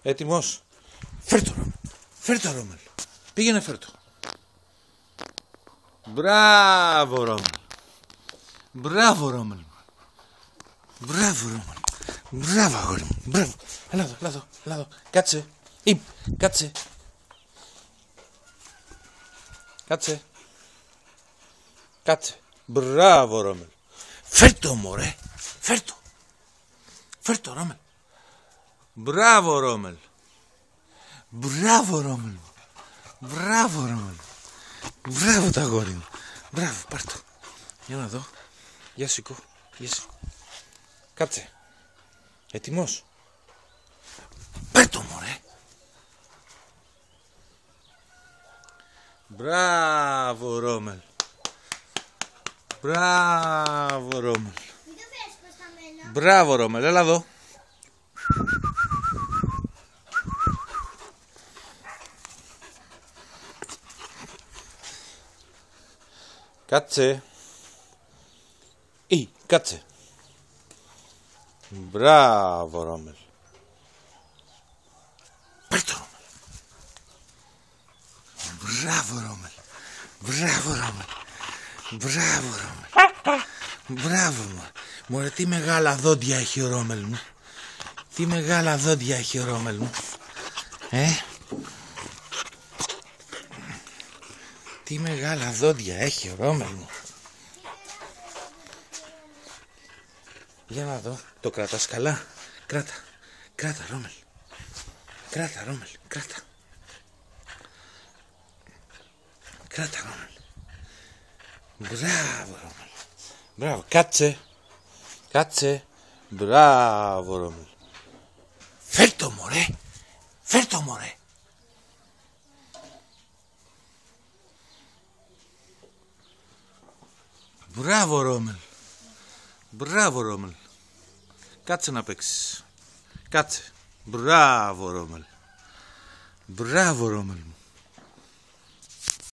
Έτοιμος. Φέρτο Ρόμελ. Φέρτο Ρόμελ. Πήγαινε φέρτο. Μπράβο Ρόμελ. Μπράβο Ρόμελ. Μπράβο Ρόμελ. Μπράβο αγόρι μου. Μπράβο. Έλα εδώ, έλα εδώ, έλα εδώ. Κάτσε. Κάτσε. Κάτσε. Κάτσε. Μπράβο Ρόμελ. Φέρτο μωρέ. Φέρτο. Φέρτο Ρόμελ. Μπράβο Ρόμελ. Μπράβο Ρόμελ. Μπράβο Ρόμελ. Μπράβο τα αγόρι μου. Μπράβο, πάρ' το. Για να δω. Γεια σηκώ. Γεια σηκώ. Κάτσε. Έτοιμος. Πάρ' το μωρέ. Μπράβο Ρόμελ. Μπράβο Ρόμελ. Μπράβο Ρόμελ, έλα εδώ. Κάτσε. Κάτσε. Μπράβο Ρόμελ. Πάρ' το Ρόμελ. Μπράβο Ρόμελ. Μπράβο Ρόμελ. Μπράβο Ρόμελ. Μπράβο μου. Μωρέ τι μεγάλα δόντια έχει ο Ρόμελ μου. Τι μεγάλα δόντια έχει ο Ρόμελ μου. Τι μεγάλα δόντια έχει ο Ρόμελ μου. Για να δω. Το κρατάς καλά. Κράτα. Κράτα Ρόμελ. Κράτα Ρόμελ. Κράτα. Κράτα Ρόμελ. Μπράβο Ρόμελ. Μπράβο. Κάτσε. Κάτσε. Μπράβο Ρόμελ. Φέρτο μωρέ. Φέρτο μωρέ. Μπράβο Ρόμελ. Μπράβο Ρόμελ. Κάτσε να παίξεις. Κάτσε. Μπράβο Ρόμελ. Μπράβο Ρόμελ μου.